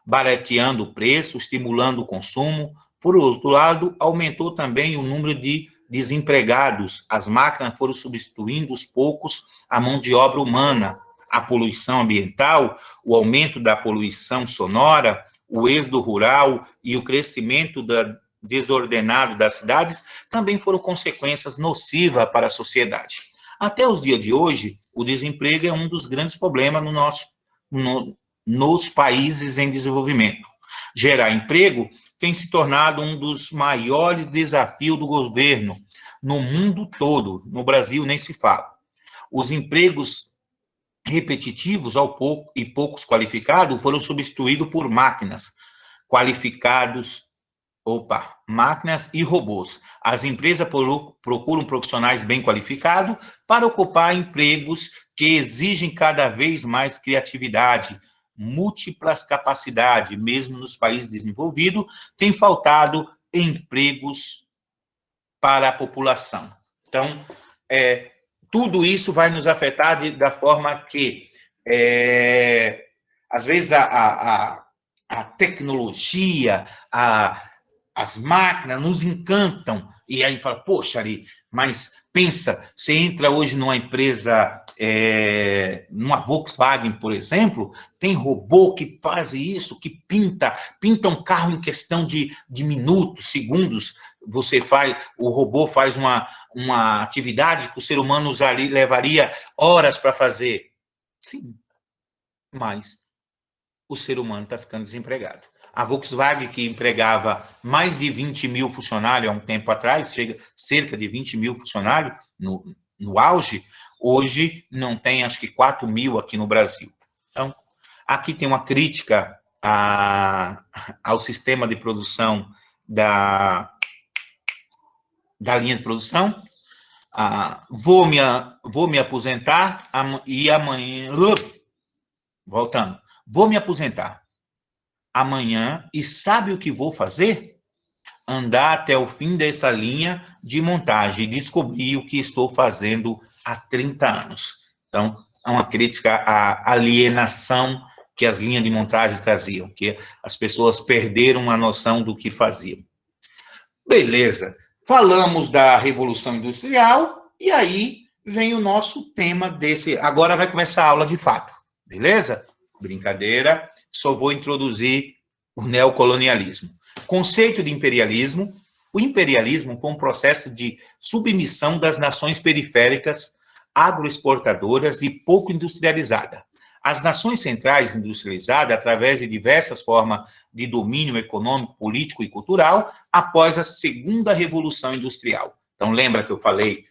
barateando o preço, estimulando o consumo. Por outro lado, aumentou também o número de desempregados. As máquinas foram substituindo aos poucos a mão de obra humana. A poluição ambiental, o aumento da poluição sonora, o êxodo rural e o crescimento desordenado das cidades também foram consequências nocivas para a sociedade. Até os dias de hoje, o desemprego é um dos grandes problemas nos países em desenvolvimento. Gerar emprego tem se tornado um dos maiores desafios do governo no mundo todo. No Brasil, nem se fala. Os empregos repetitivos e poucos qualificados foram substituídos por máquinas máquinas e robôs. As empresas procuram profissionais bem qualificados para ocupar empregos que exigem cada vez mais criatividade, múltiplas capacidades. Mesmo nos países desenvolvidos, tem faltado empregos para a população. Então, tudo isso vai nos afetar da forma que, às vezes, a tecnologia, as máquinas nos encantam, e aí fala, poxa, Ari, mas pensa, você entra hoje numa empresa, numa Volkswagen, por exemplo, tem robô que faz isso, que pinta um carro em questão de minutos, segundos. O robô faz uma atividade que o ser humano levaria horas para fazer. Sim, mas o ser humano está ficando desempregado. A Volkswagen, que empregava mais de 20 mil funcionários há um tempo atrás, cerca de 20 mil funcionários no auge, hoje não tem, acho que 4 mil aqui no Brasil. Então, aqui tem uma crítica ao sistema de produção da linha de produção. Vou me aposentar e amanhã... Voltando. Vou me aposentar amanhã e sabe o que vou fazer? Andar até o fim dessa linha de montagem e descobrir o que estou fazendo há 30 anos. Então, é uma crítica à alienação que as linhas de montagem traziam, que as pessoas perderam a noção do que faziam. Beleza. Falamos da Revolução Industrial e aí vem o nosso tema desse... Agora vai começar a aula de fato, beleza? Brincadeira. Só vou introduzir o neocolonialismo. Conceito de imperialismo. O imperialismo foi um processo de submissão das nações periféricas, agroexportadoras e pouco industrializadas. As nações centrais industrializadas, através de diversas formas de domínio econômico, político e cultural, após a Segunda Revolução Industrial. Então, lembra que eu falei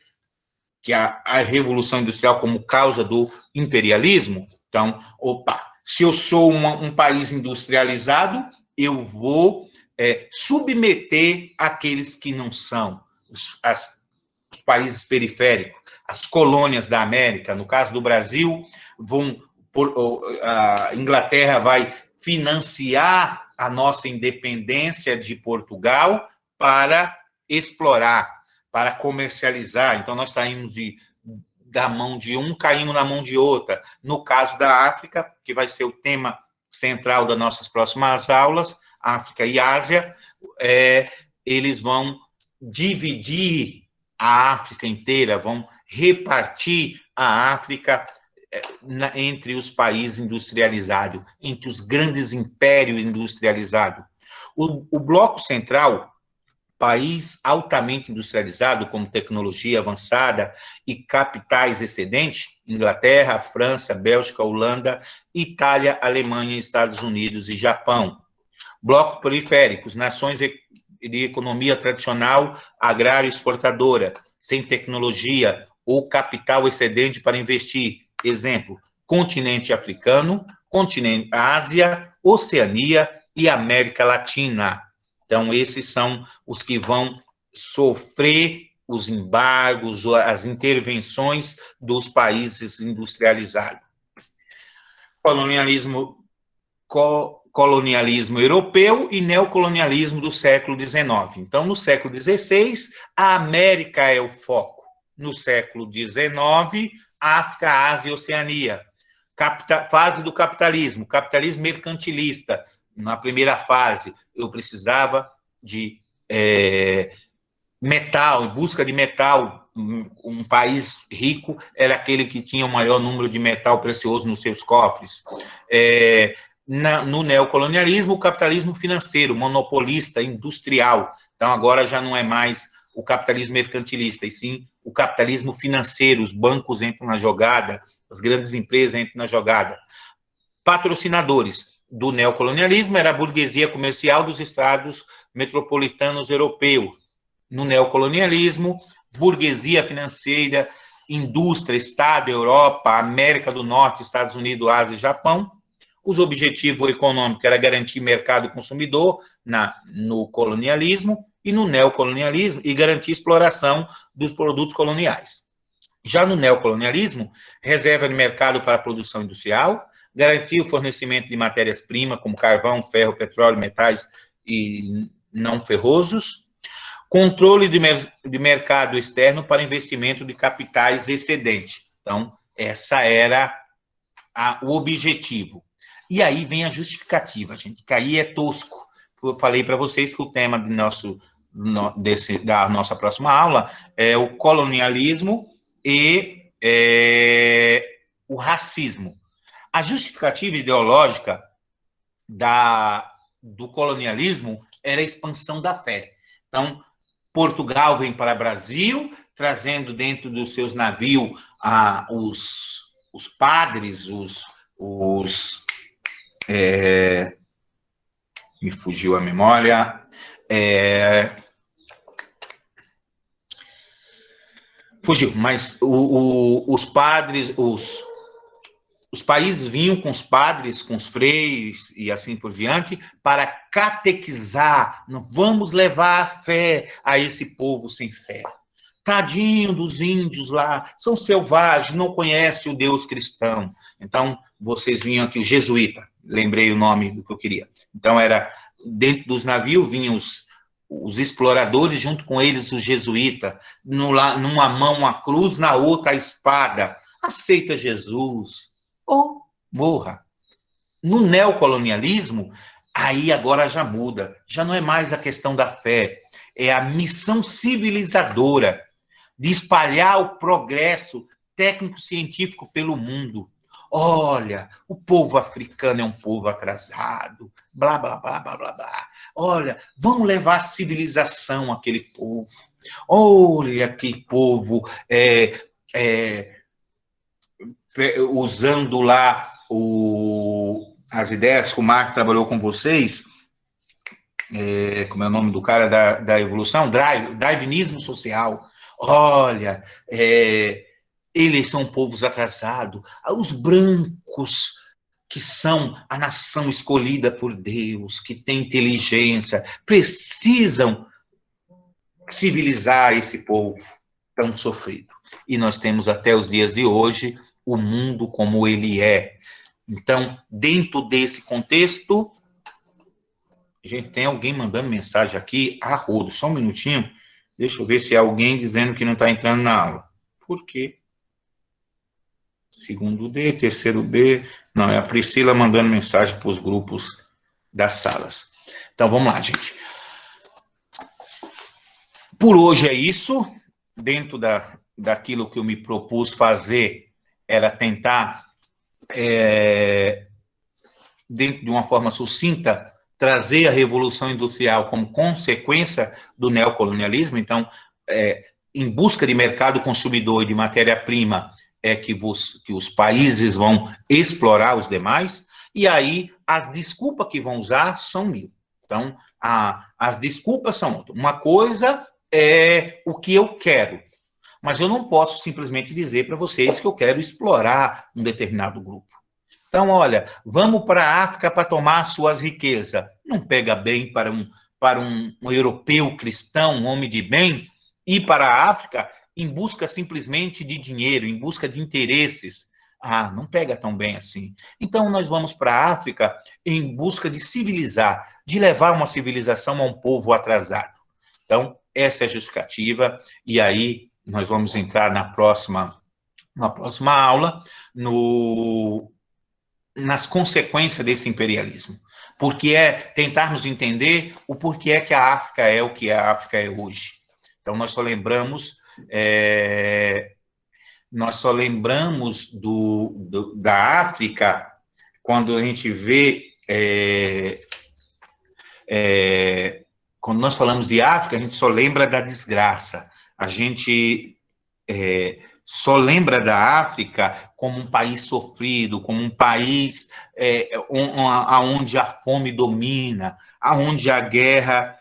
que a Revolução Industrial como causa do imperialismo? Então, se eu sou um país industrializado, eu vou submeter aqueles que não são, os países periféricos, as colônias da América. No caso do Brasil, a Inglaterra vai financiar a nossa independência de Portugal para explorar, para comercializar. Então, nós saímos da mão de um, caímos na mão de outra. No caso da África, que vai ser o tema central das nossas próximas aulas, África e Ásia, eles vão dividir a África inteira, vão repartir a África entre os países industrializados, entre os grandes impérios industrializados. O Bloco Central, país altamente industrializado, com tecnologia avançada e capitais excedentes, Inglaterra, França, Bélgica, Holanda, Itália, Alemanha, Estados Unidos e Japão. Blocos periféricos, nações de economia tradicional, agrária exportadora, sem tecnologia ou capital excedente para investir. Exemplo, continente africano, continente Ásia, Oceania e América Latina. Então, esses são os que vão sofrer os embargos, as intervenções dos países industrializados. Colonialismo europeu e neocolonialismo do século XIX. Então, no século XVI, a América é o foco. No século XIX, África, Ásia e Oceania. Fase do capitalismo mercantilista, na primeira fase, eu precisava de metal, em busca de metal. Um país rico era aquele que tinha o maior número de metal precioso nos seus cofres. No neocolonialismo, o capitalismo financeiro, monopolista, industrial. Então, agora já não é mais o capitalismo mercantilista, e sim o capitalismo financeiro. Os bancos entram na jogada, as grandes empresas entram na jogada. Patrocinadores do neocolonialismo era a burguesia comercial dos estados metropolitanos europeus. No neocolonialismo, burguesia financeira, indústria, Estado, Europa, América do Norte, Estados Unidos, Ásia e Japão. Os objetivos econômicos era garantir mercado consumidor no colonialismo e no neocolonialismo e garantir exploração dos produtos coloniais. Já no neocolonialismo, reserva de mercado para a produção industrial, garantir o fornecimento de matérias-primas como carvão, ferro, petróleo, metais e não ferrosos, controle de mercado externo para investimento de capitais excedente. Então, essa era o objetivo. E aí vem a justificativa, gente, que aí é tosco. Eu falei para vocês que o tema da nossa próxima aula é o colonialismo e o racismo. A justificativa ideológica do colonialismo era a expansão da fé. Então, Portugal vem para o Brasil, trazendo dentro dos seus navios os padres, me fugiu a memória, fugiu, mas os padres, os países vinham com os padres, com os freis e assim por diante, para catequizar. Vamos levar a fé a esse povo sem fé. Tadinho dos índios lá, são selvagens, não conhecem o Deus cristão. Então, vocês vinham aqui, o jesuíta, lembrei o nome do que eu queria. Então, era dentro dos navios vinham os exploradores, junto com eles os jesuítas, numa mão a cruz, na outra a espada. Aceita Jesus ou morra. No neocolonialismo, aí agora já muda. Já não é mais a questão da fé, é a missão civilizadora de espalhar o progresso técnico-científico pelo mundo. Olha, o povo africano é um povo atrasado, blá, blá, blá, blá, blá, blá. Olha, vamos levar a civilização àquele povo. Olha que povo usando lá as ideias que o Marx trabalhou com vocês, como é o nome do cara da evolução? Darwinismo social. Olha, eles são povos atrasados. Os brancos, que são a nação escolhida por Deus, que tem inteligência, precisam civilizar esse povo tão sofrido. E nós temos até os dias de hoje o mundo como ele é. Então, dentro desse contexto, gente, tem alguém mandando mensagem aqui a rodo. Só um minutinho. Deixa eu ver se é alguém dizendo que não está entrando na aula. Por quê? Segundo D, terceiro B. Não, é a Priscila mandando mensagem para os grupos das salas. Então, vamos lá, gente. Por hoje é isso. Dentro daquilo que eu me propus fazer, era tentar, dentro de uma forma sucinta, trazer a Revolução Industrial como consequência do neocolonialismo. Então, em busca de mercado consumidor e de matéria-prima, que os países vão explorar os demais, e aí as desculpas que vão usar são mil. Então, as desculpas são outras. Uma coisa é o que eu quero, mas eu não posso simplesmente dizer para vocês que eu quero explorar um determinado grupo. Então, olha, vamos para a África para tomar suas riquezas. Não pega bem para um europeu cristão, um homem de bem, ir para a África em busca simplesmente de dinheiro, em busca de interesses. Não pega tão bem assim. Então, nós vamos para a África em busca de civilizar, de levar uma civilização a um povo atrasado. Então, essa é a justificativa, e aí nós vamos entrar na próxima aula, nas consequências desse imperialismo, porque é tentarmos entender o porquê é que a África é o que a África é hoje. Então, nós só lembramos da África quando a gente vê, quando nós falamos de África, a gente só lembra da desgraça, a gente só lembra da África como um país sofrido, como um país onde a fome domina, onde a guerra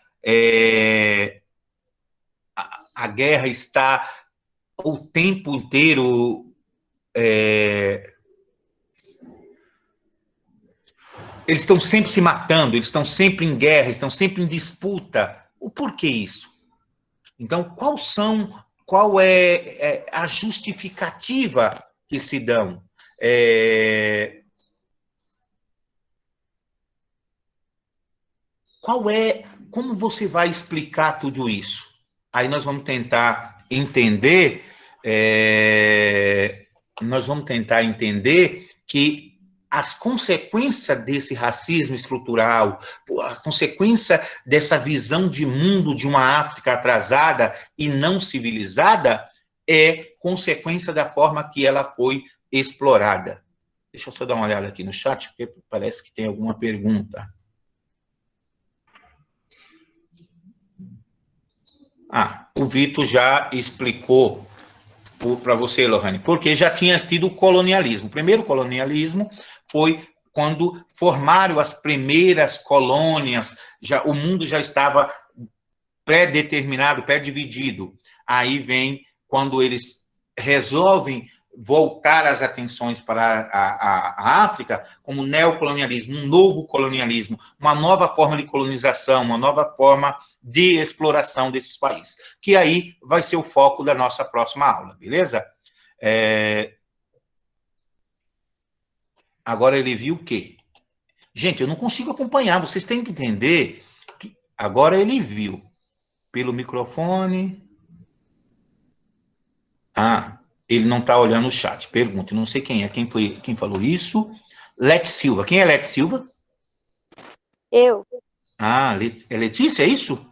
está o tempo inteiro. Eles estão sempre se matando, eles estão sempre em guerra, estão sempre em disputa. O porquê isso? Então, qual é a justificativa que se dão? Como você vai explicar tudo isso? Aí nós vamos tentar entender, que as consequências desse racismo estrutural, a consequência dessa visão de mundo de uma África atrasada e não civilizada, é consequência da forma que ela foi explorada. Deixa eu só dar uma olhada aqui no chat, porque parece que tem alguma pergunta. O Vitor já explicou para você, Lohane, porque já tinha tido colonialismo. O primeiro colonialismo foi quando formaram as primeiras colônias, o mundo já estava pré-determinado, pré-dividido. Aí vem quando eles resolvem voltar as atenções para a África como neocolonialismo, um novo colonialismo, uma nova forma de colonização, uma nova forma de exploração desses países, que aí vai ser o foco da nossa próxima aula, beleza? Agora ele viu o quê? Gente, eu não consigo acompanhar, vocês têm que entender que agora ele viu pelo microfone. Ele não está olhando o chat. Pergunta, não sei quem é. Quem falou isso? Lete Silva. Quem é Lete Silva? Eu. É Letícia, é isso?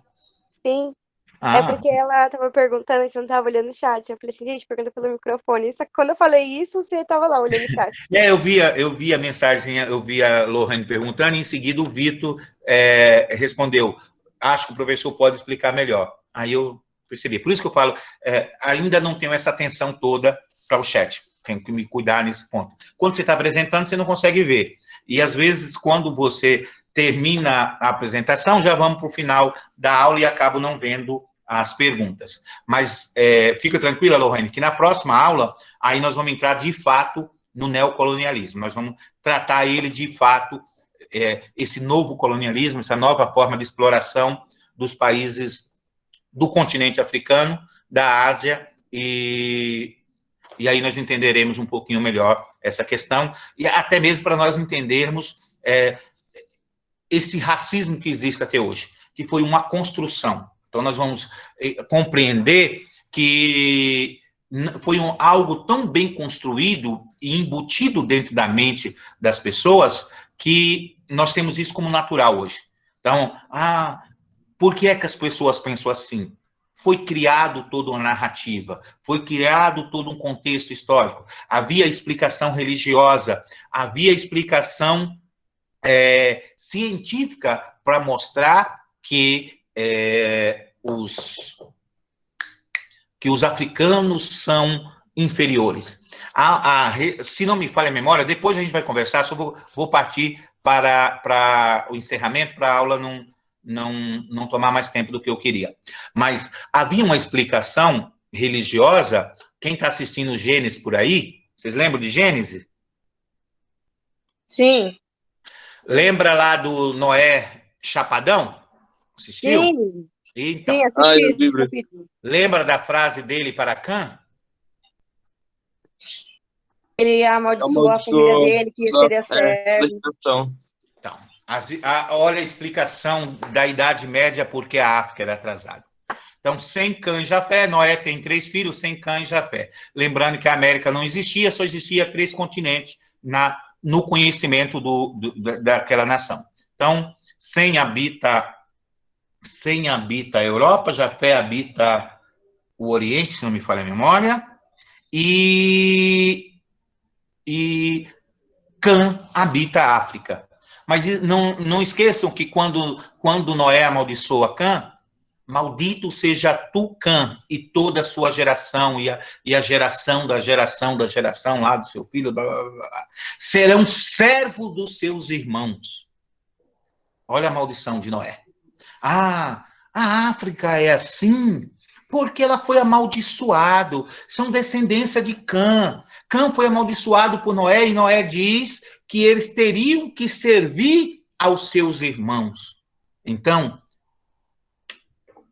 Sim. É porque ela tava perguntando se eu não tava olhando o chat. Eu falei assim, gente, pergunta pelo microfone. Só que quando eu falei isso, você tava lá olhando o chat. Eu vi a mensagem, eu vi a Lohane perguntando, e em seguida o Vitor respondeu, acho que o professor pode explicar melhor. Aí eu percebi. Por isso que eu falo, ainda não tenho essa atenção toda para o chat. Tenho que me cuidar nesse ponto. Quando você está apresentando, você não consegue ver. E, às vezes, quando você termina a apresentação, já vamos para o final da aula e acabo não vendo as perguntas. Mas fica tranquila, Lohane, que na próxima aula, aí nós vamos entrar, de fato, no neocolonialismo. Nós vamos tratar ele, de fato, esse novo colonialismo, essa nova forma de exploração dos países do continente africano, da Ásia, e aí nós entenderemos um pouquinho melhor essa questão, e até mesmo para nós entendermos esse racismo que existe até hoje, que foi uma construção. Então, nós vamos compreender que foi algo tão bem construído e embutido dentro da mente das pessoas que nós temos isso como natural hoje. Então, por que é que as pessoas pensam assim? Foi criado toda uma narrativa, foi criado todo um contexto histórico, havia explicação religiosa, havia explicação científica para mostrar que os africanos são inferiores. Se não me falha a memória, depois a gente vai conversar, só vou partir para o encerramento, para a aula não tomar mais tempo do que eu queria. Mas havia uma explicação religiosa. Quem está assistindo Gênesis por aí, vocês lembram de Gênesis? Sim. Lembra lá do Noé Chapadão? Assistiu? Sim. Então, Sim, assisti. Lembra da frase dele para Cã? Ele amaldiçoou a família dele, que seria servo. Então, olha a explicação da Idade Média porque a África era atrasada. Então, Sem, Cã e Jafé, Noé tem 3 filhos, Sem, Cã e Jafé. Lembrando que a América não existia, só existia 3 continentes no conhecimento daquela nação. Então, Sem habita a Europa, Jafé habita o Oriente, se não me falha a memória, e Cã habita a África. Mas não esqueçam que quando Noé amaldiçoa Cã, maldito seja tu, Cã, e toda a sua geração, e a geração da geração da geração lá do seu filho, blá, blá, blá, serão servo dos seus irmãos. Olha a maldição de Noé. Ah, a África é assim porque ela foi amaldiçoado. São descendência de Cã. Cã foi amaldiçoado por Noé, e Noé diz que eles teriam que servir aos seus irmãos. Então,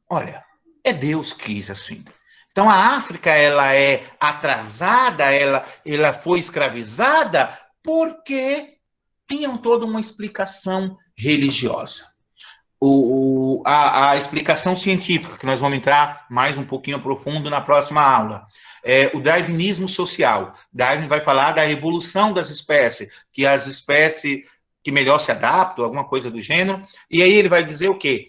olha, é Deus que quis assim. Então, a África, ela é atrasada, ela foi escravizada porque tinham toda uma explicação religiosa. A explicação científica, que nós vamos entrar mais um pouquinho profundo na próxima aula, o darwinismo social. Darwin vai falar da evolução das espécies, que as espécies que melhor se adaptam, alguma coisa do gênero, e aí ele vai dizer o quê?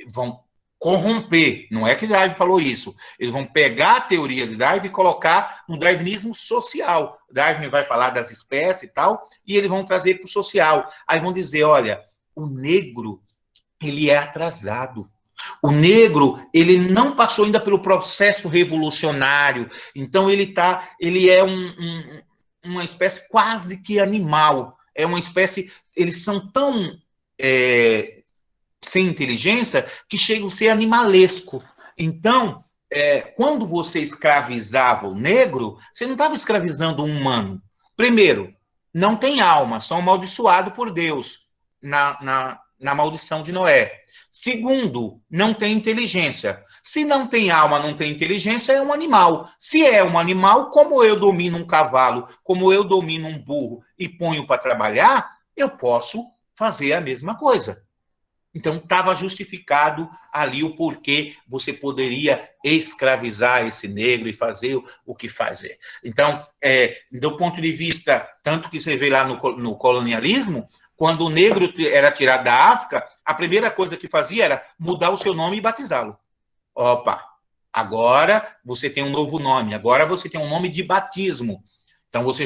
Vão corromper, não é que Darwin falou isso, eles vão pegar a teoria de Darwin e colocar no darwinismo social. Darwin vai falar das espécies e tal, e eles vão trazer para o social. Aí vão dizer, olha, o negro, ele é atrasado. O negro, ele não passou ainda pelo processo revolucionário, então ele é uma espécie quase que animal, é uma espécie, eles são tão sem inteligência que chegam a ser animalesco. Então, quando você escravizava o negro, você não estava escravizando um humano. Primeiro, não tem alma, são amaldiçoados por Deus na maldição de Noé. Segundo, não tem inteligência. Se não tem alma, não tem inteligência, é um animal. Se é um animal, como eu domino um cavalo, como eu domino um burro e ponho para trabalhar, eu posso fazer a mesma coisa. Então, estava justificado ali o porquê você poderia escravizar esse negro e fazer o que fazer. Então, do ponto de vista, tanto que você vê lá no colonialismo, quando o negro era tirado da África, a primeira coisa que fazia era mudar o seu nome e batizá-lo. Opa, agora você tem um novo nome, agora você tem um nome de batismo. Então você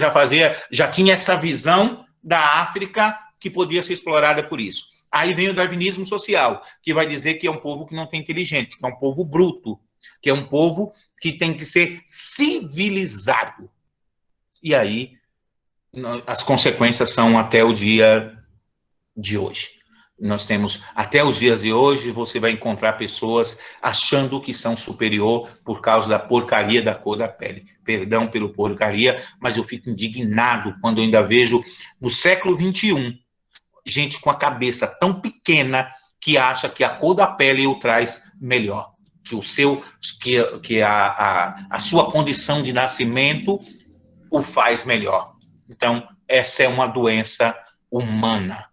já tinha essa visão da África que podia ser explorada por isso. Aí vem o darwinismo social, que vai dizer que é um povo que não tem inteligente, que é um povo bruto, que é um povo que tem que ser civilizado. E aí as consequências são até o dia de hoje. Nós temos, até os dias de hoje, você vai encontrar pessoas achando que são superior por causa da porcaria da cor da pele. Perdão pelo porcaria, mas eu fico indignado quando eu ainda vejo, no século XXI, gente com a cabeça tão pequena que acha que a cor da pele o traz melhor, que a sua condição de nascimento o faz melhor. Então, essa é uma doença humana.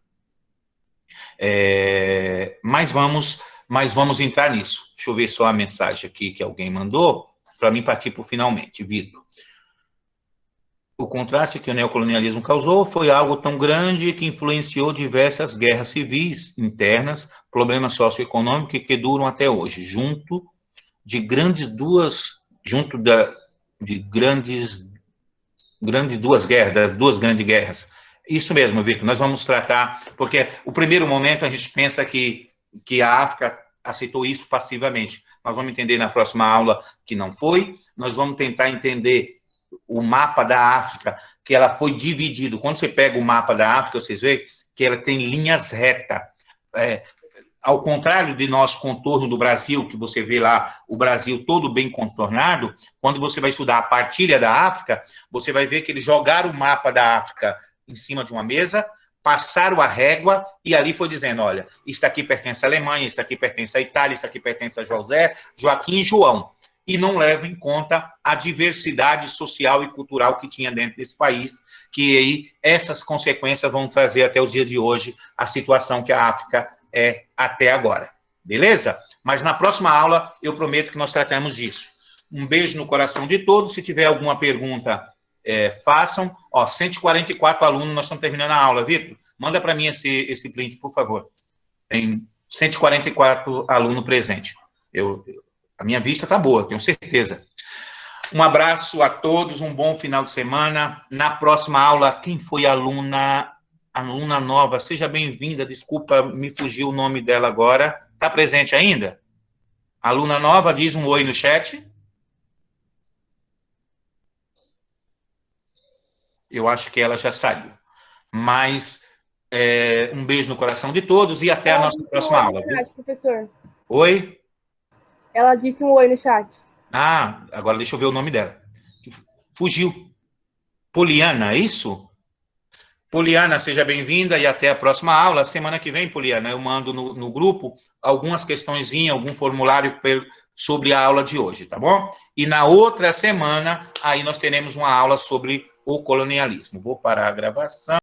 Mas vamos entrar nisso. Deixa eu ver só a mensagem aqui que alguém mandou, para mim partir para o finalmente. Vitor. O contraste que o neocolonialismo causou foi algo tão grande que influenciou diversas guerras civis internas, problemas socioeconômicos que duram até hoje, junto de duas guerras, das duas grandes guerras. Isso mesmo, Vitor, nós vamos tratar, porque o primeiro momento a gente pensa que a África aceitou isso passivamente. Nós vamos entender na próxima aula que não foi, nós vamos tentar entender o mapa da África, que ela foi dividida. Quando você pega o mapa da África, vocês veem que ela tem linhas retas. Ao contrário de nosso contorno do Brasil, que você vê lá o Brasil todo bem contornado, quando você vai estudar a partilha da África, você vai ver que eles jogaram o mapa da África em cima de uma mesa, passaram a régua e ali foi dizendo, olha, isso aqui pertence à Alemanha, isso aqui pertence à Itália, isso aqui pertence a José, Joaquim e João. E não leva em conta a diversidade social e cultural que tinha dentro desse país, que aí essas consequências vão trazer até os dias de hoje a situação que a África é até agora. Beleza? Mas na próxima aula eu prometo que nós tratamos disso. Um beijo no coração de todos. Se tiver alguma pergunta, façam. Ó, 144 alunos, nós estamos terminando a aula, Vitor. Manda para mim esse print, por favor. Tem 144 alunos presentes. A minha vista está boa, tenho certeza. Um abraço a todos, um bom final de semana. Na próxima aula, quem foi a aluna nova? Seja bem-vinda, desculpa, me fugiu o nome dela agora. Está presente ainda? Aluna nova, diz um oi no chat. Eu acho que ela já saiu. Mas um beijo no coração de todos e até a nossa próxima aula. Chat, professor. Oi? Ela disse um oi no chat. Ah, agora deixa eu ver o nome dela. Fugiu. Poliana, é isso? Poliana, seja bem-vinda e até a próxima aula. Semana que vem, Poliana, eu mando no grupo algumas questõezinhas, algum formulário sobre a aula de hoje, tá bom? E na outra semana, aí nós teremos uma aula sobre o colonialismo. Vou parar a gravação.